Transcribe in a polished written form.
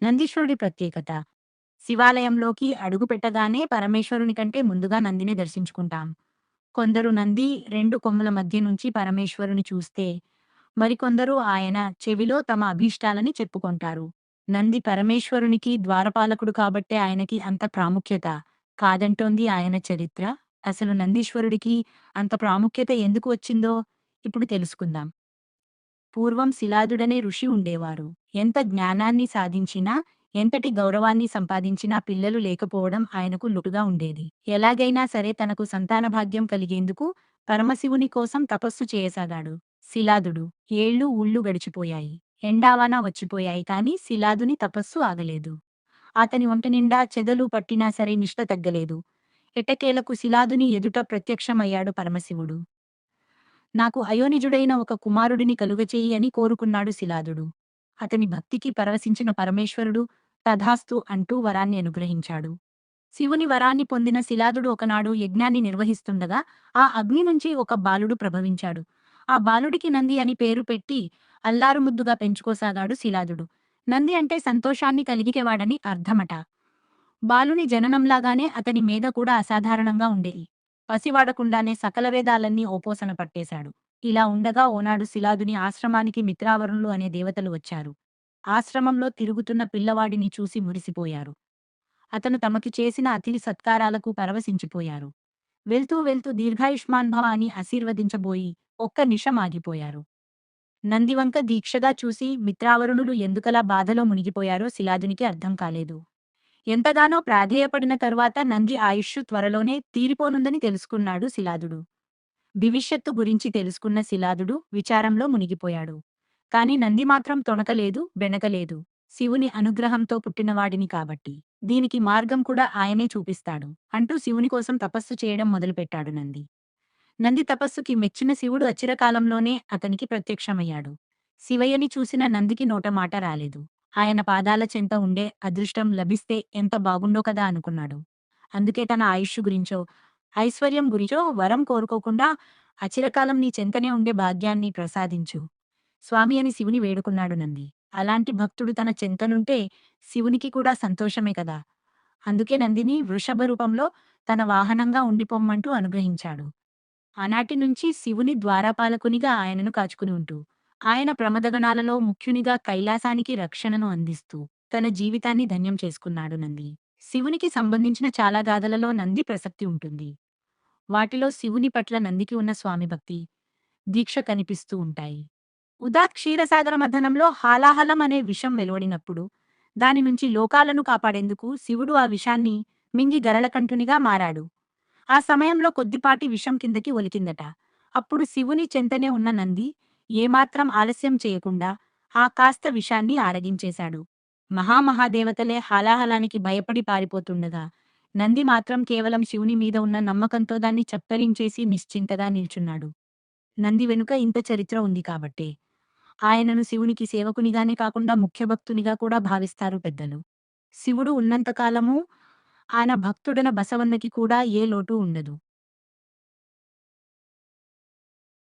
నందీశ్వరుడి ప్రత్యేకత. శివాలయంలోకి అడుగుపెట్టగానే పరమేశ్వరుని కంటే ముందుగా నందిని దర్శించుకుంటాం. కొందరు నంది 2 కొమ్ముల మధ్య నుంచి పరమేశ్వరుని చూస్తే, మరికొందరు ఆయన చెవిలో తమ అభీష్టాలని చెప్పుకొంటారు. నంది పరమేశ్వరునికి ద్వారపాలకుడు కాబట్టే ఆయనకి అంత ప్రాముఖ్యత కాదంటోంది ఆయన చరిత్ర. అసలు నందీశ్వరుడికి అంత ప్రాముఖ్యత ఎందుకు వచ్చిందో ఇప్పుడు తెలుసుకుందాం. పూర్వం శిలాదుడనే ఋషి ఉండేవారు. ఎంత జ్ఞానాన్ని సాధించినా, ఎంతటి గౌరవాన్ని సంపాదించినా పిల్లలు లేకపోవడం ఆయనకు లోటుగా ఉండేది. ఎలాగైనా సరే తనకు సంతాన భాగ్యం కలిగేందుకు పరమశివుని కోసం తపస్సు చేయసాగాడు శిలాదుడు. ఏళ్ళు ఊళ్ళు గడిచిపోయాయి. ఎండావాన వచ్చిపోయాయి కానీ శిలాదుని తపస్సు ఆగలేదు. అతని ఒంటి నిండా చెదలు పట్టినా సరే నిష్ఠ తగ్గలేదు. ఎట్టకేలకు శిలాదుని ఎదుట ప్రత్యక్షమయ్యాడు పరమశివుడు. నాకు అయోనిజుడైన ఒక కుమారుడిని కలుగచేయి అని కోరుకున్నాడు శిలాదుడు. అతని భక్తికి పరవశించిన పరమేశ్వరుడు తథాస్తు అంటూ వరాన్ని అనుగ్రహించాడు. శివుని వరాన్ని పొందిన శిలాదుడు ఒకనాడు యజ్ఞాన్ని నిర్వహిస్తుండగా ఆ అగ్ని నుంచి ఒక బాలుడు ప్రభవించాడు. ఆ బాలుడికి నంది అని పేరు పెట్టి అల్లారుముద్దుగా పెంచుకోసాగాడు శిలాదుడు. నంది అంటే సంతోషాన్ని కలిగికేవాడని అర్థమట. బాలుని జననంలాగానే అతని మీద కూడా అసాధారణంగా ఉండేది. పసివాడకుండానే సకల వేదాలన్నీ ఓపోసన పట్టేశాడు. ఇలా ఉండగా ఓనాడు శిలాదుని ఆశ్రమానికి మిత్రావరుణులు అనే దేవతలు వచ్చారు. ఆశ్రమంలో తిరుగుతున్న పిల్లవాడిని చూసి మురిసిపోయారు. అతను తమకి చేసిన అతిథి సత్కారాలకు పరవశించిపోయారు. వెళ్తూ వెళ్తూ దీర్ఘాయుష్మాన్ భవ అని ఆశీర్వదించబోయి ఒక్క నిమిషం ఆగిపోయారు. నందివంక దీక్షగా చూసి మిత్రావరుణులు ఎందుకలా బాధలో మునిగిపోయారో శిలాదునికి అర్థం కాలేదు. ఎంతగానో ప్రాధేయపడిన తరువాత నంది ఆయుష్షు త్వరలోనే తీరిపోనుందని తెలుసుకున్నాడు శిలాదుడు. భవిష్యత్తు గురించి తెలుసుకున్న శిలాదుడు విచారంలో మునిగిపోయాడు. కాని నంది మాత్రం తొణకలేదు, బెనకలేదు. శివుని అనుగ్రహంతో పుట్టినవాడిని కాబట్టి దీనికి మార్గం కూడా ఆయనే చూపిస్తాడు అంటూ శివుని కోసం తపస్సు చేయడం మొదలుపెట్టాడు నంది. నంది తపస్సుకి మెచ్చిన శివుడు అచిరకాలంలోనే అతనికి ప్రత్యక్షమయ్యాడు. శివయ్యని చూసిన నందికి నోటమాట రాలేదు. ఆయన పాదాల చెంత ఉండే అదృష్టం లభిస్తే ఎంత బాగుండో కదా అనుకున్నాడు. అందుకే తన ఆయుష్షు గురించో, ఐశ్వర్యం గురించో వరం కోరుకోకుండా అచిరకాలం నీ చెంతనే ఉండే భాగ్యాన్ని ప్రసాదించు స్వామి అని శివుని వేడుకున్నాడు నంది. అలాంటి భక్తుడు తన చెంతనుంటే శివునికి కూడా సంతోషమే కదా. అందుకే నందిని వృషభ రూపంలో తన వాహనంగా ఉండిపొమ్మంటూ అనుగ్రహించాడు. ఆనాటి నుంచి శివుని ద్వారపాలకునిగా ఆయనను కాచుకుని ఉంటూ, ఆయన ప్రమదగణాలలో ముఖ్యునిగా కైలాసానికి రక్షణను అందిస్తూ, తన జీవితాన్ని ధన్యం చేసుకున్నాడు నంది. శివునికి సంబంధించిన చాలా గాథలలో నంది ప్రసక్తి ఉంటుంది. వాటిలో శివుని పట్ల నందికి ఉన్న స్వామి భక్తి, దీక్ష కనిపిస్తూ ఉంటాయి. క్షీరసాగర మథనంలో హాలాహలం అనే విషం వెలువడినప్పుడు, దాని నుంచి లోకాలను కాపాడేందుకు శివుడు ఆ విషాన్ని మింగి గరళకంఠునిగా మారాడు. ఆ సమయంలో కొద్దిపాటి విషం కిందకి ఒలికిందట. అప్పుడు శివుని చెంతనే ఉన్న నంది ఏమాత్రం ఆలస్యం చేయకుండా ఆ కాస్త విషాన్ని ఆరగించేశాడు. మహామహాదేవతలే హాలాహలానికి భయపడి పారిపోతుండగా నంది మాత్రం కేవలం శివుని మీద ఉన్న నమ్మకంతో దాన్ని చప్పరించేసి నిశ్చింతగా నిల్చున్నాడు. నంది వెనుక ఇంత చరిత్ర ఉంది కాబట్టే ఆయనను శివునికి సేవకునిగానే కాకుండా ముఖ్య భక్తునిగా కూడా భావిస్తారు పెద్దలు. శివుడు ఉన్నంత కాలము ఆయన భక్తుడన బసవన్నకి కూడా ఏ లోటు ఉండదు.